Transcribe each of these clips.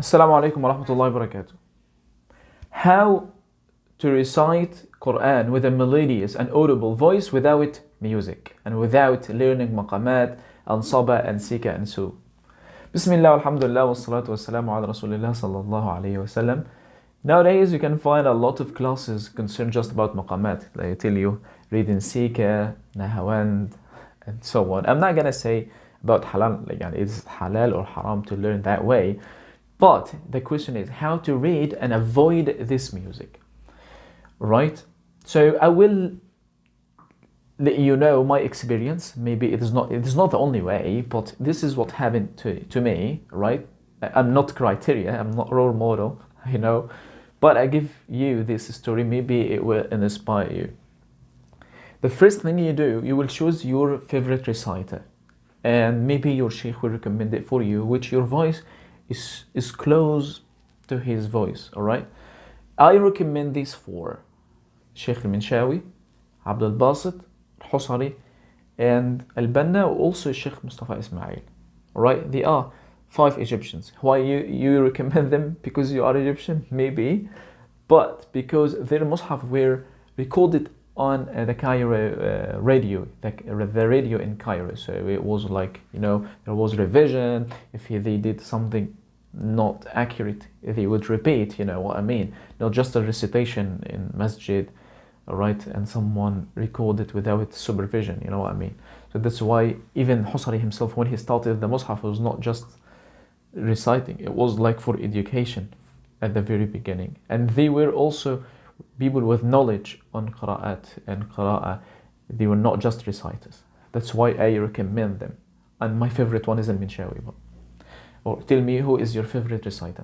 Assalamu alaikum wa rahmatullahi wa barakatuh. How to recite Quran with a melodious and audible voice without music and without learning Maqamat and Saba and Sika and so. Bismillah, alhamdulillah, wa salatu wa salamu ala rasulillah sallallahu alayhi wa sallam. Nowadays you can find a lot of classes concerned just about Maqamat. They tell you reading Sika, Nahawand and so on. I'm not gonna say about halal, like is halal or haram to learn that way. But the question is how to read and avoid this music, right? So I will let you know my experience. Maybe it is not the only way, but this is what happened to me, right? I'm not criteria, I'm not role model, but I give you this story, maybe it will inspire you. The first thing you do, you will choose your favorite reciter, and maybe your sheikh will recommend it for you, which your voice is close to his voice, all right? I recommend these four: Sheikh al-Minshawi, Abdul Basit, Husari, and Al-Banna, also Sheikh Mustafa Ismail, all right? They are 5 Egyptians. Why you recommend them? Because you are Egyptian, maybe, but because their mushaf were recorded on the Cairo radio, the radio in Cairo. So it was like, there was revision. If they did something not accurate, they would repeat, what I mean. Not just a recitation in masjid, right? And someone recorded without supervision, you know what I mean. So that's why even Husari himself, when he started the mushaf, was not just reciting. It was like for education at the very beginning. And they were also people with knowledge on qira'at and qira'ah. They were not just reciters. That's why I recommend them. And my favorite one is al-Minshawi. Or tell me, who is your favorite reciter?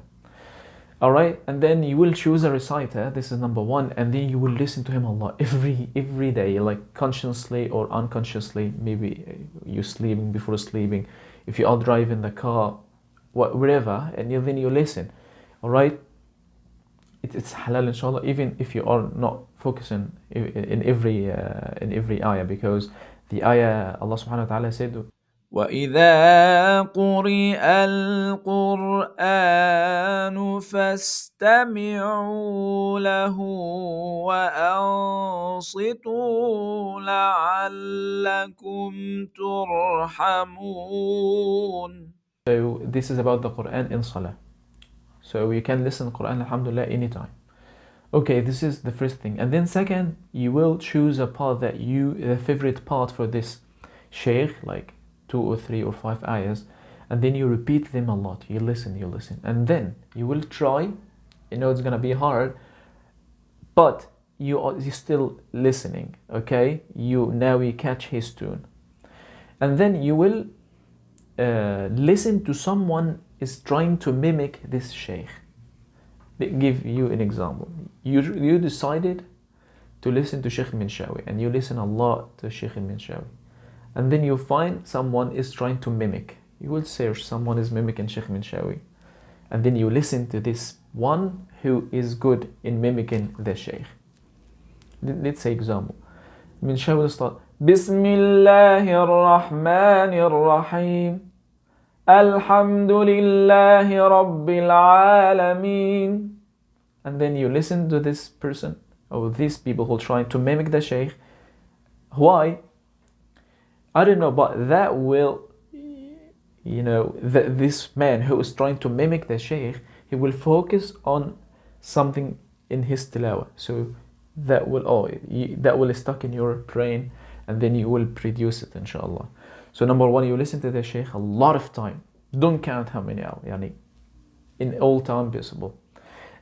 All right, and then you will choose a reciter. This is number one, and then you will listen to him a lot every day, like consciously or unconsciously. Maybe you're sleeping, before sleeping, if you are driving the car, wherever, and then you listen. All right. It's halal, inshallah, even if you are not focusing in every ayah, because the ayah Allah subhanahu wa ta'ala said, وَإِذَا قُرِئَ الْقُرْآنُ فَاسْتَمِعُوا لَهُ وَأَنصِتُوا لَعَلَّكُمْ تُرْحَمُونَ. so this is about the Quran in Salah. So you can listen to Quran, alhamdulillah, anytime. Okay, this is the first thing. And then second, you will choose a part the favorite part for this sheikh, like 2 or 3 or 5 ayahs, and then you repeat them a lot. You listen, and then you will try. It's gonna be hard, but you're still listening. Okay, now you catch his tune, and then you will listen to someone is trying to mimic this sheikh. Let me give you an example. You decided to listen to Sheikh al-Minshawi, and you listen a lot to Sheikh al-Minshawi, and then you find someone is trying to mimic. You will search someone is mimicking Sheikh al-Minshawi, and then you listen to this one who is good in mimicking the sheikh. Let's say example. Minshawi will start Bismillahir Rahmanir Rahim, Alhamdulillahi Rabbil Alameen. And then you listen to this person, or these people who are trying to mimic the sheikh. Why? I don't know, but that will, this man who is trying to mimic the sheikh, he will focus on something in his tilawah. So that will stuck in your brain, and then you will produce it, inshallah. So number one, you listen to the sheikh a lot of time. Don't count how many hours, in all time possible.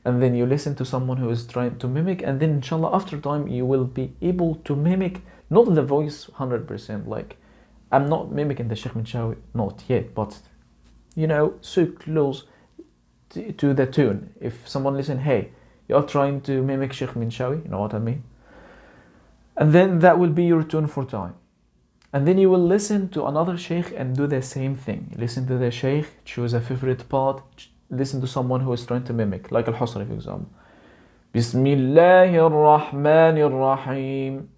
And then you listen to someone who is trying to mimic, and then inshallah after time you will be able to mimic, not the voice 100%, like I'm not mimicking the Sheikh Minshawi, not yet, but so close to the tune. If someone listen, hey, you're trying to mimic Sheikh Minshawi, you know what I mean? And then that will be your tune for time. And then you will listen to another sheikh and do the same thing. Listen to the sheikh, choose a favorite part, listen to someone who is trying to mimic, like Al-Husari, for example. Bismillahir Rahmanir Rahim,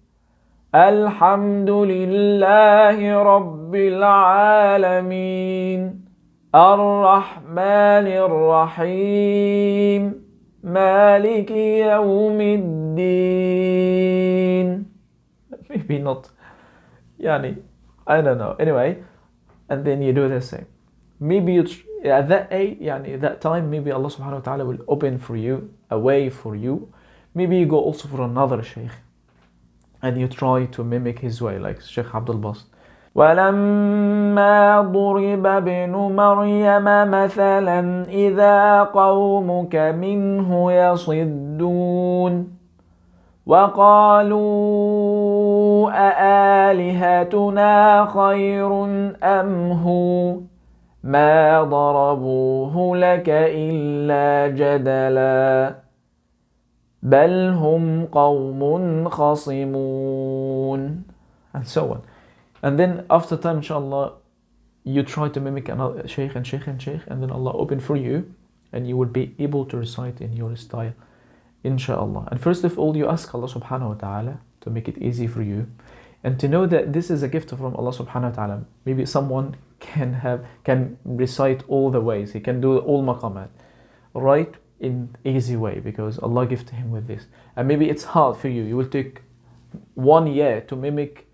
Alhamdulillahi Rabbil Alameen. الرحمن الرحيم مالك يوم الدين. Maybe not. يعني, I don't know. Anyway, and then you do the same. Maybe at that age, يعني, that time, maybe Allah subhanahu wa ta'ala will open for you a way for you. Maybe you go also for another sheikh and you try to mimic his way, like Sheikh Abdul Basit. ولما ضرب ابن مريم مثلا إذا قومك منه يصدون وقالوا أآلهتنا خير أم هو ما ضربوه لك إلا جدلا بل هم قوم خصمون, and so on. And then after time, inshallah, you try to mimic another sheikh and sheikh and sheikh, and then Allah open for you and you will be able to recite in your style, inshallah. And first of all, you ask Allah subhanahu wa ta'ala to make it easy for you, and to know that this is a gift from Allah subhanahu wa ta'ala. Maybe someone can recite all the ways, he can do all maqamat, right, in easy way, because Allah gifted him with this. And maybe it's hard for you, you will take 1 year to mimic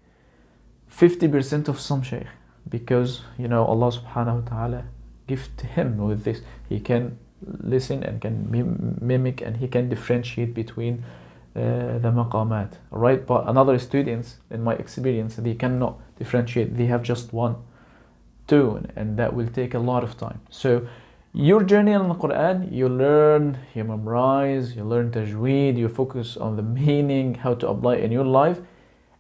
50% of some sheikh, because Allah subhanahu wa ta'ala gifted him with this. He can listen and can mimic, and he can differentiate between the maqamat, right? But another students, in my experience, they cannot differentiate. They have just one tune, and that will take a lot of time. So your journey in the Quran, you learn, you memorize, you learn tajweed, you focus on the meaning, how to apply in your life,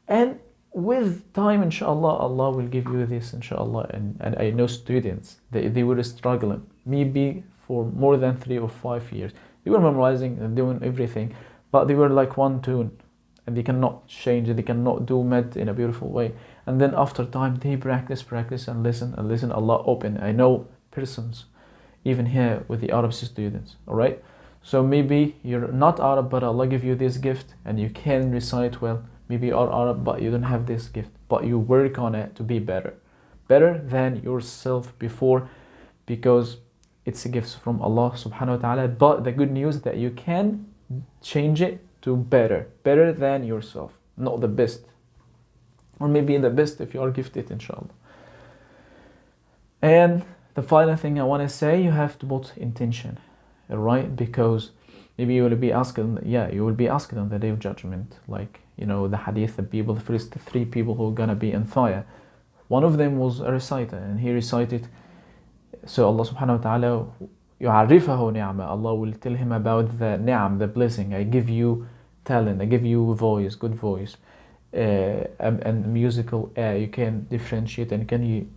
and with time, inshallah, Allah will give you this, inshallah. And I know students, they were struggling maybe for more than 3 or 5 years. They were memorizing and doing everything, but they were like one tune, and they cannot change it, they cannot do med in a beautiful way. And then after time, they practice and listen, Allah open. I know persons even here with the Arab students, all right? So maybe you're not Arab, but Allah give you this gift and you can recite well. Maybe you are Arab, but you don't have this gift, but you work on it to be better than yourself before, because it's a gift from Allah subhanahu wa ta'ala. But the good news that you can change it to better than yourself, not the best, or maybe the best if you are gifted, inshallah. And the final thing I want to say, you have to put intention, right? Because maybe you will be asked, on the day of judgment, like, the hadith, the first 3 people who are gonna be in fire. One of them was a reciter, and he recited. So Allah subhanahu wa ta'ala يعرفه نعمة. Allah will tell him about the ni'am, the blessing. I give you talent, I give you voice, good voice, and musical air. You can differentiate and can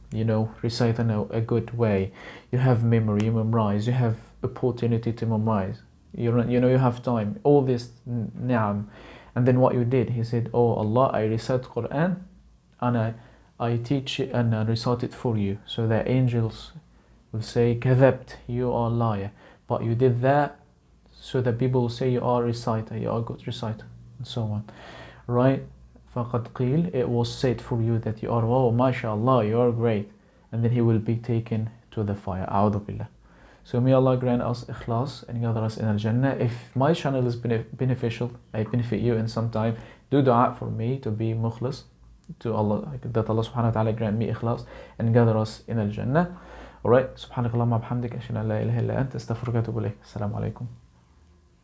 recite in a good way. You have memory, you memorize, you have opportunity to memorize. You have time. All this ni'am. And then what you did, he said, oh Allah, I recite Quran and I teach it and I recite it for you. So the angels will say, كذبت, you are liar. But you did that so that people will say you are reciter, you are good reciter, and so on. Right? فَقَدْ قِيل, it was said for you that you are, oh, mashallah, you are great. And then he will be taken to the fire. A'udhu billah. So may Allah grant us ikhlas and gather us in al-Jannah. If my channel is beneficial, I benefit you in some time, do dua for me to be mukhlis to Allah, that Allah subhanahu wa ta'ala grant me ikhlas and gather us in al-Jannah. Alright, subhanakallahumma bihamdika ashhadu an la ilaha illa anta astaghfiruka wa atubu ilayk. Assalamu alaikum.